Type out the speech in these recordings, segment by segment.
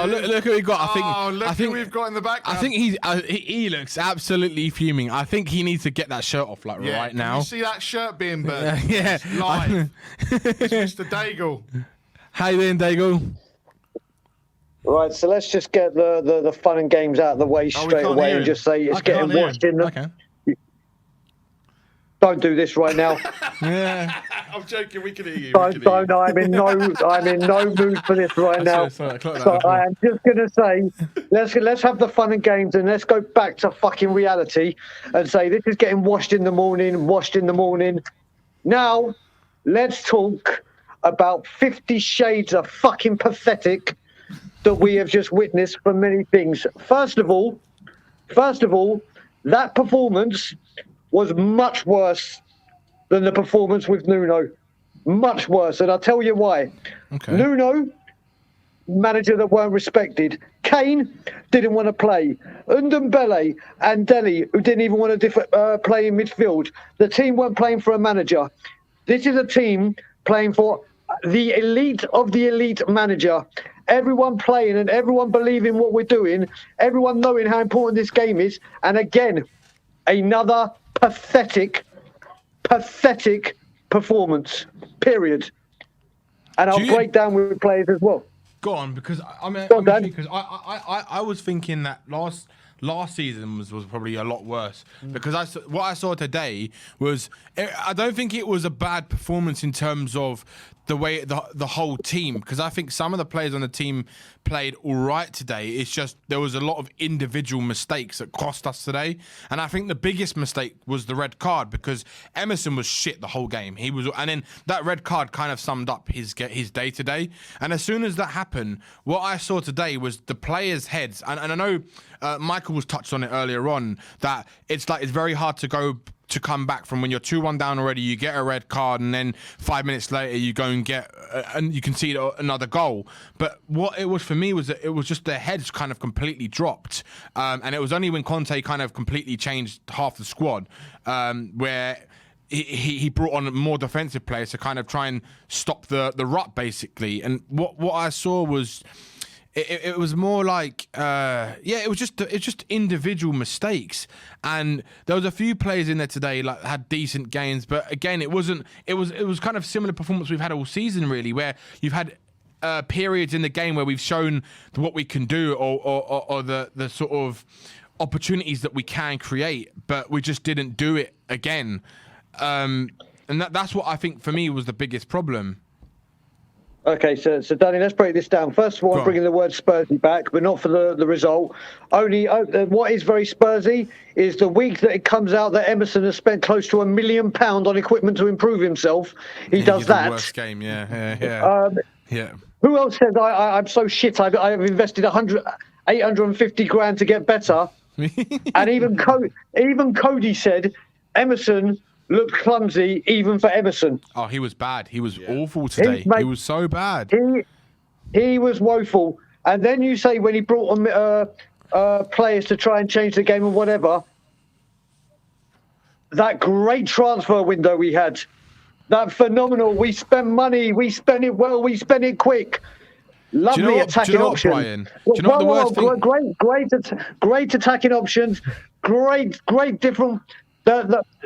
Oh, look who we got. Look who we've got in the background. I think he looks absolutely fuming. I think he needs to get that shirt off right now. Can you see that shirt being burnt? Yeah. It's live. It's Mr. Daigle. How you doing, Daigle? Right, so let's just get the fun and games out of the way straight away and just say it's getting washed in the... Okay. Don't do this right now. Yeah. I'm joking. We can hear you. Don't. I'm in no mood for this right now. Sorry, so I am just gonna say, let's have the fun and games, and let's go back to fucking reality, and say this is getting washed in the morning. Now, let's talk about 50 shades of fucking pathetic that we have just witnessed for many things. First of all, that performance was much worse than the performance with Nuno. Much worse, and I'll tell you why. Okay. Nuno, manager that weren't respected. Kane didn't want to play. Ndombele and Dele, who didn't even want to play in midfield. The team weren't playing for a manager. This is a team playing for the elite of the elite manager. Everyone playing and everyone believing what we're doing. Everyone knowing how important this game is. And again, another pathetic performance, period. And I'll break down with players as well. Go on, because I was thinking that last season was probably a lot worse, because what I saw today was, I don't think it was a bad performance in terms of the way the whole team, because I think some of the players on the team played all right today. It's just there was a lot of individual mistakes that cost us today, and I think the biggest mistake was the red card, because Emerson was shit the whole game. And then that red card kind of summed up his day today. And as soon as that happened, what I saw today was the players' heads. And I know Michael was touched on it earlier on, that it's very hard to come back from when you're 2-1 down already. You get a red card, and then 5 minutes later you go and get and you concede another goal. But what it was for me was that it was just their heads kind of completely dropped, and it was only when Conte kind of completely changed half the squad, where he brought on more defensive players to kind of try and stop the rut, basically. And what I saw was, it was more like, it was just individual mistakes, and there was a few players in there today like had decent games, but again, it was kind of similar performance we've had all season, really, where you've had periods in the game where we've shown what we can do, or the sort of opportunities that we can create, but we just didn't do it again, and that's what I think for me was the biggest problem. Okay, so Danny, let's break this down. First of all, I'm bringing the word Spursy back, but not for the result. Only what is very Spursy is the week that it comes out that Emerson has spent close to £1 million on equipment to improve himself. He does that. The worst game, yeah. Who else says I'm so shit? I've invested 850 grand to get better, and even Cody said Emerson looked clumsy, even for Emerson. Oh, he was bad. He was awful today. He was so bad. He was woeful. And then you say when he brought on players to try and change the game and whatever, that great transfer window we had, that phenomenal, we spend money, we spend it well, we spend it quick. Lovely attacking options. Brian? Do you know what the worst thing? Great attacking options. Great different.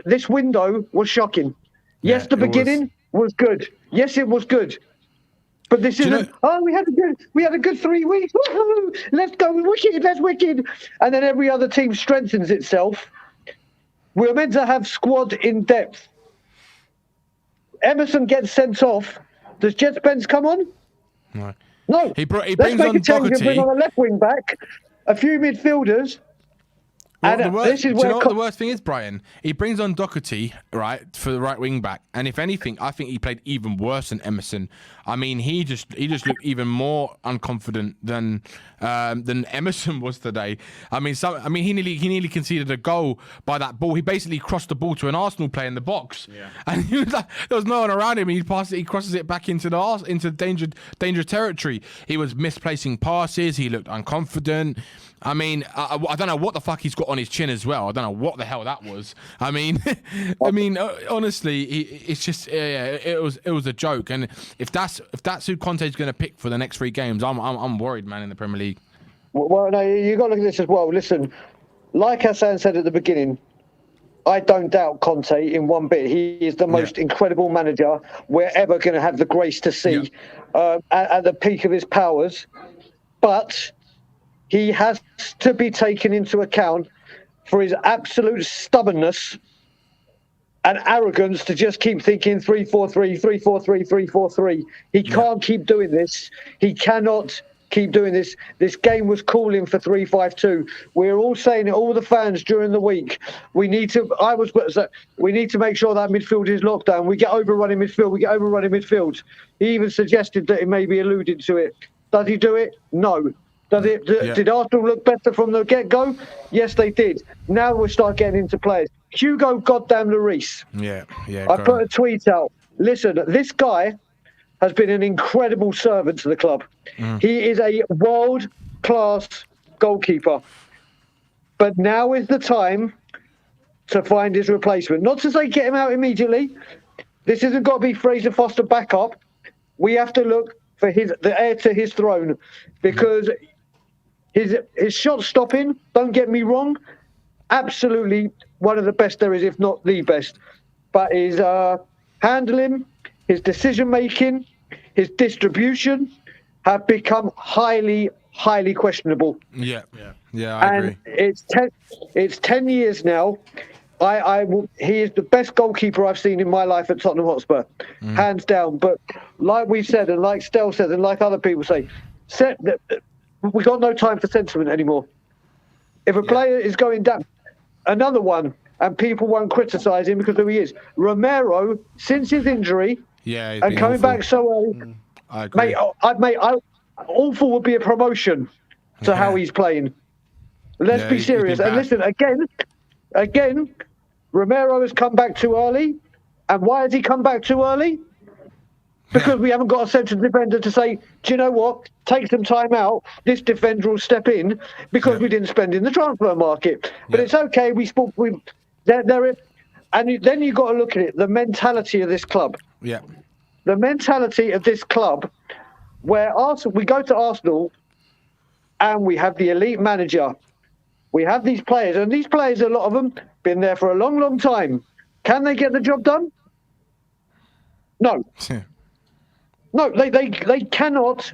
This window was shocking. Yes, the beginning was good. Yes, it was good. But this isn't. We had a good 3 weeks. Woo-hoo! Let's go wicked. Let's wicked. And then every other team strengthens itself. We're meant to have squad in depth. Emerson gets sent off. Does Jet Spence come on? No. He brings on Doherty. Bring on a left wing back, a few midfielders. Well, do you know what the worst thing is, Brian? He brings on Doherty, right, for the right wing back, and if anything, I think he played even worse than Emerson. I mean, he just looked even more unconfident than Emerson was today. I mean, he nearly conceded a goal by that ball. He basically crossed the ball to an Arsenal player in the box, and he was like, there was no one around him. He crosses it back into dangerous territory. He was misplacing passes. He looked unconfident. I mean, I don't know what the fuck he's got put on his chin as well. I don't know what the hell that was. I mean, honestly, it's just it was a joke. And if that's who Conte's going to pick for the next 3 games, I'm worried, man, in the Premier League. Well, no, you got to look at this as well. Listen, like Hassan said at the beginning, I don't doubt Conte in one bit. He is the most incredible manager we're ever going to have the grace to see at the peak of his powers. But he has to be taken into account for his absolute stubbornness and arrogance to just keep thinking 3-4-3, 3-4-3, 3-4-3. He can't keep doing this. He cannot keep doing this. This game was calling for 3-5-2. We're all saying it, all the fans during the week. We need to make sure that midfield is locked down. We get overrun in midfield. He even suggested that it may be alluded to it. Does he do it? No. Did Arsenal look better from the get-go? Yes, they did. Now we'll start getting into players. Hugo goddamn Lloris. I put a tweet out. Listen, this guy has been an incredible servant to the club. He is a world-class goalkeeper. But now is the time to find his replacement. Not to say get him out immediately. This isn't got to be Fraser Foster backup. We have to look for the heir to his throne, because his shot stopping, don't get me wrong, absolutely one of the best there is, if not the best. But his handling, his decision-making, his distribution have become highly, highly questionable. I agree. It's 10 years now. He is the best goalkeeper I've seen in my life at Tottenham Hotspur, hands down. But like we said, and like Stel said, and like other people say, we got no time for sentiment anymore. If a player is going down, another one, and people won't criticise him because of who he is. Romero, since his injury, and coming back so early, I agree. Awful would be a promotion to how he's playing. Let's be serious. And listen, again, Romero has come back too early. And why has he come back too early? Because we haven't got a central defender to say, do you know what? Take some time out. This defender will step in, because we didn't spend in the transfer market. But it's okay. And then you've got to look at it, the mentality of this club. Yeah. The mentality of this club, where we go to Arsenal and we have the elite manager. We have these players, and these players, a lot of them, been there for a long, long time. Can they get the job done? No. No, they cannot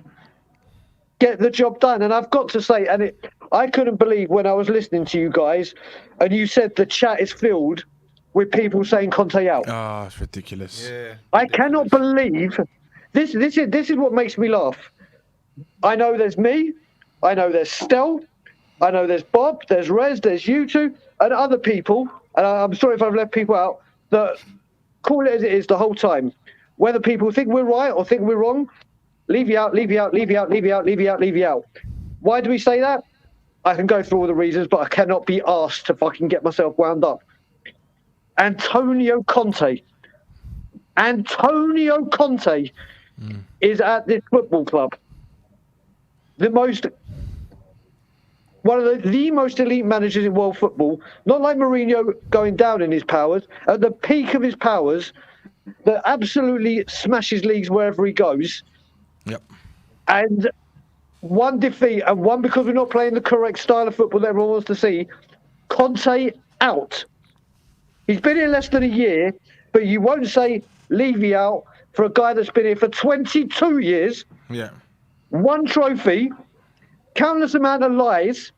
get the job done. And I've got to say, I couldn't believe when I was listening to you guys, and you said the chat is filled with people saying Conte out. Oh, it's ridiculous. Yeah, I cannot believe this. This is what makes me laugh. I know there's me. I know there's Stel. I know there's Bob. There's Rez. There's you two and other people. And I'm sorry if I've left people out, that call it as it is the whole time. Whether people think we're right or think we're wrong, leave you out, leave you out, leave you out, leave you out, leave you out, leave you out. Why do we say that? I can go through all the reasons, but I cannot be asked to fucking get myself wound up. Antonio Conte is at this football club. One of the most elite managers in world football, not like Mourinho going down in his powers, at the peak of his powers, that absolutely smashes leagues wherever he goes. Yep. And one defeat, and one because we're not playing the correct style of football that everyone wants to see. Conte out. He's been here less than a year, but you won't say Levy out for a guy that's been here for 22 years. Yeah. One trophy, countless amount of lies,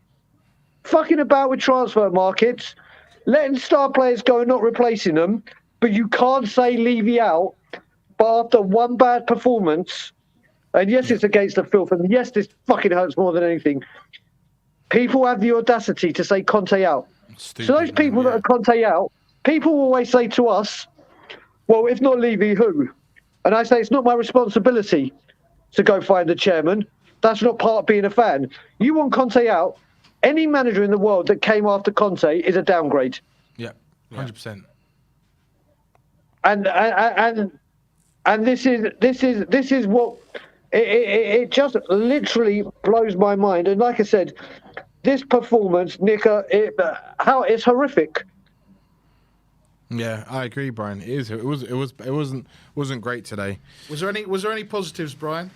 fucking about with transfer markets, letting star players go and not replacing them. But you can't say Levy out, but after one bad performance, and yes, it's against the filth, and yes, this fucking hurts more than anything. People have the audacity to say Conte out. Stupid, so those people that are Conte out, people always say to us, well, if not Levy, who? And I say, it's not my responsibility to go find the chairman. That's not part of being a fan. You want Conte out, any manager in the world that came after Conte is a downgrade. Yeah, 100%. And this is what it just literally blows my mind. And like I said, this performance, Nick, how it's horrific. Yeah, I agree, Brian. It is. It wasn't great today. Was there any positives, Brian?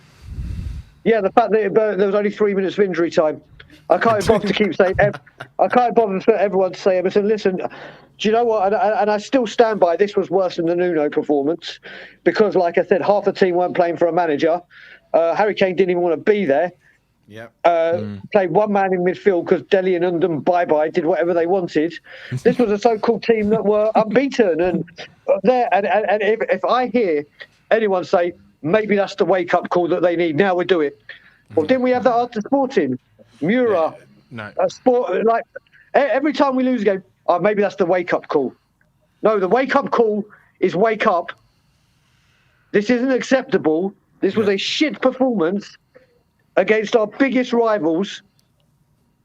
Yeah, the fact that there was only 3 minutes of injury time. I can't bother to keep saying. I can't bother for everyone to say Everton. Listen, do you know what? And I still stand by. This was worse than the Nuno performance because, like I said, half the team weren't playing for a manager. Harry Kane didn't even want to be there. Yeah. Played one man in midfield because Dele and Undum did whatever they wanted. This was a so-called team that were unbeaten, and if I hear anyone say maybe that's the wake-up call that they need, now we do it. Well, didn't we have that after Sporting? Mura, No. Sport, like every time we lose a game, maybe that's the wake-up call. No, the wake-up call is wake up. This isn't acceptable. This was a shit performance against our biggest rivals.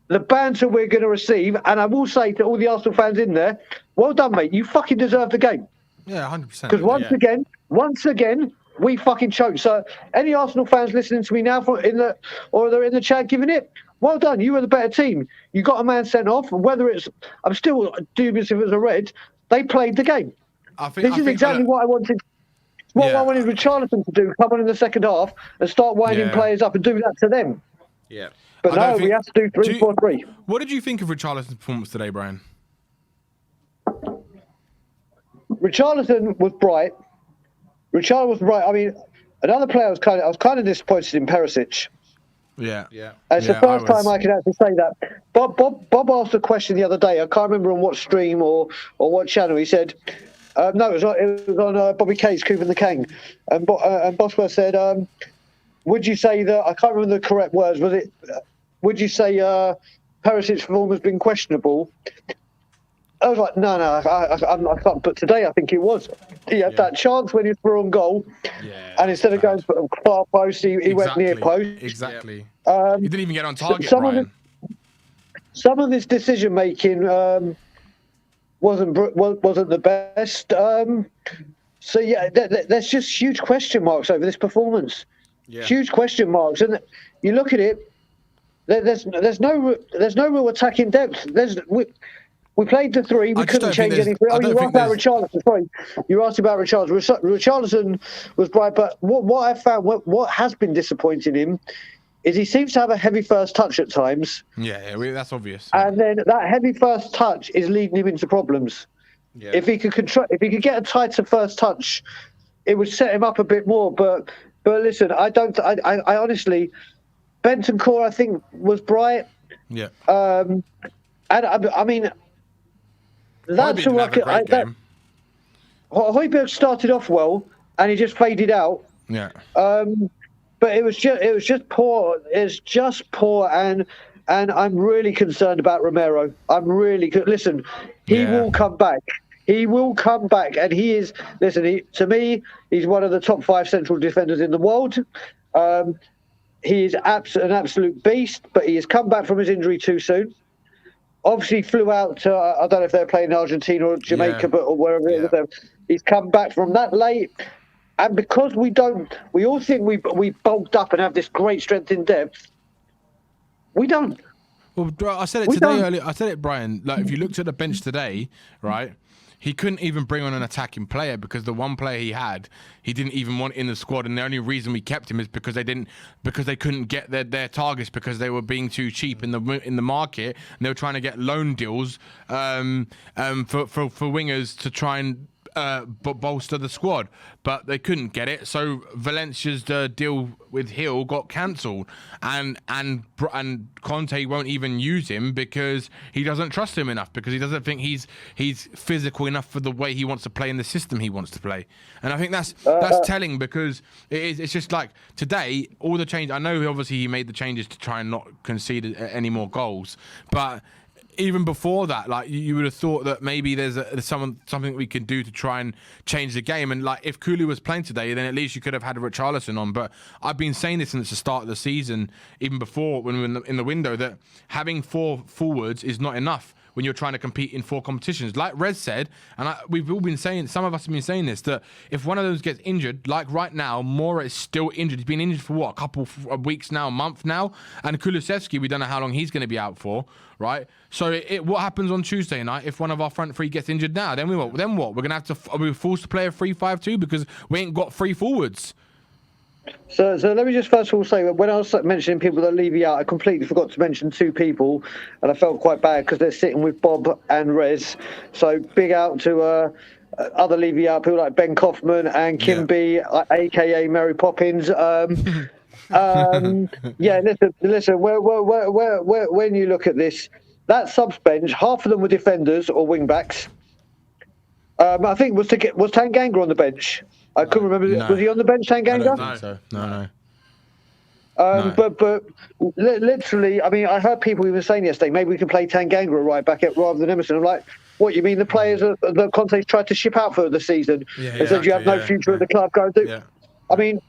The banter we're going to receive, and I will say to all the Arsenal fans in there, well done, mate. You fucking deserve the game. Yeah, 100%. Because once again, we fucking choked. So any Arsenal fans listening to me now or they're in the chat giving it, well done. You were the better team. You got a man sent off, and whether I'm still dubious if it was a red. They played the game. This is exactly what I wanted. What I wanted Richarlison to do, come on in the second half and start winding players up and do that to them. Yeah. But no, we have to do 3-4-3. What did you think of Richarlison's performance today, Brian? Richarlison was bright. I mean, another player I was kind of disappointed in Perisic. Yeah. It's the first time I can actually say that. Bob asked a question the other day. I can't remember on what stream or what channel. He said, no, it was on Bobby K's Coop and the King. And Boswell said, would you say that, I can't remember the correct words, would you say Perisic's performance has been questionable? I was like, no, I can't. But today I think it was. He had that chance when he was through on goal. Yeah, and instead of going for far post, he went near post. Exactly. He didn't even get on target, Brian. Some of his decision making wasn't the best. So yeah, there's just huge question marks over this performance. Yeah. Huge question marks, and you look at it. There's no real attacking depth. We played the three. We couldn't change anything. You asked about Richarlison. Sorry, you asked about Richarlison. Richarlison was bright, but what I found, what has been disappointing him, is he seems to have a heavy first touch at times. Yeah, that's obvious. And then that heavy first touch is leading him into problems. Yeah. If he could get a tighter first touch, it would set him up a bit more. But listen, I honestly, Bentancur I think was bright. Yeah. And I mean. That's Højbjerg started off well, and he just faded out. Yeah. But it was just poor. It's just poor, and I'm really concerned about Romero. I'm really listen. He will come back. He will come back, and he is. Listen, to me, he's one of the top 5 central defenders in the world. He is an absolute beast, but he has come back from his injury too soon. Obviously flew out to, I don't know if they're playing in Argentina or Jamaica, or wherever it was. He's come back from that late. And because we all think we bulked up and have this great strength in depth. We don't. Well, I said it today earlier. I said it, Brian. Like, if you looked at the bench today, right, he couldn't even bring on an attacking player because the one player he had, he didn't even want in the squad, and the only reason we kept him is because they couldn't get their targets because they were being too cheap in the market, and they were trying to get loan deals for wingers to try and bolster the squad, but they couldn't get it. So Valencia's deal with Hill got cancelled, and Conte won't even use him because he doesn't trust him enough, because he doesn't think he's physical enough for the way he wants to play in the system he wants to play. And I think that's telling, because it's just like today, all the change. I know obviously he made the changes to try and not concede any more goals, but even before that, like, you would have thought that maybe there's something we can do to try and change the game. And like, if Kulu was playing today, then at least you could have had Richarlison on. But I've been saying this since the start of the season, even before when we were in the window, that having 4 forwards is not enough. when you're trying to compete in 4 competitions. Like Rez said, and we've all been saying, some of us have been saying this, that if one of those gets injured, like right now, Mora is still injured. He's been injured for what, a couple of weeks now, a month now, and Kulusevski, we don't know how long he's going to be out for, right? So what happens on Tuesday night if one of our front 3 gets injured now? Then what? We're going to have to, are we forced to play a 3-5-2 because we ain't got 3 forwards? So let me just first of all say that when I was mentioning people that leave you out, I completely forgot to mention 2 people, and I felt quite bad because they're sitting with Bob and Rez. So big out to other leave you out people like Ben Kaufman and Kim B, aka Mary Poppins. Yeah, listen. When you look at this, that subs bench, half of them were defenders or wing backs. I think was Tanganga on the bench. I couldn't remember. No. Was he on the bench, Tanganga? I don't think so. No. No. But literally, I mean, I heard people even saying yesterday, maybe we can play Tanganga right back at rather than Emerson. I'm like, what, you mean the players that Conte's tried to ship out for the season? And said you have no future at the club, go do. Yeah. I mean,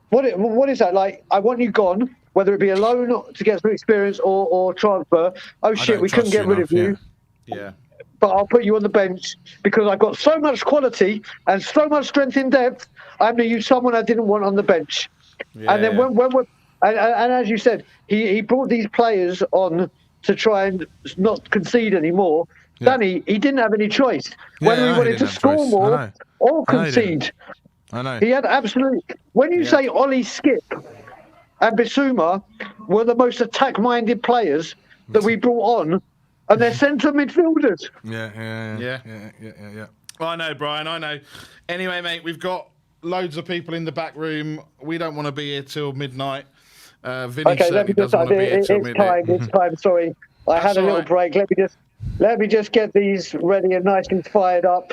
what is that? Like, I want you gone, whether it be a loan to get some experience or transfer. Oh shit, we couldn't get rid of you. Yeah. But I'll put you on the bench because I've got so much quality and so much strength in depth. I'm going to use someone I didn't want on the bench. Yeah. And then when we're, and as you said, he brought these players on to try and not concede anymore. Yeah. Danny, he didn't have any choice. Whether he he wanted didn't to have score choice. more or concede. I know. He had absolutely. When you say Ollie, Skip, and Bissouma were the most attack-minded players that we brought on, and they're centre midfielders. Yeah. I know, Brian. I know. Anyway, mate, we've got loads of people in the back room. We don't want to be here till midnight. Vinny certainly doesn't want to be here till midnight. It's time. Sorry, I had a little break. Let me just get these ready and nice and fired up.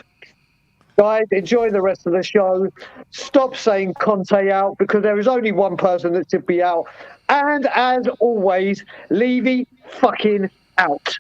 Guys, enjoy the rest of the show. Stop saying Conte out because there is only one person that should be out. And as always, Levy fucking out.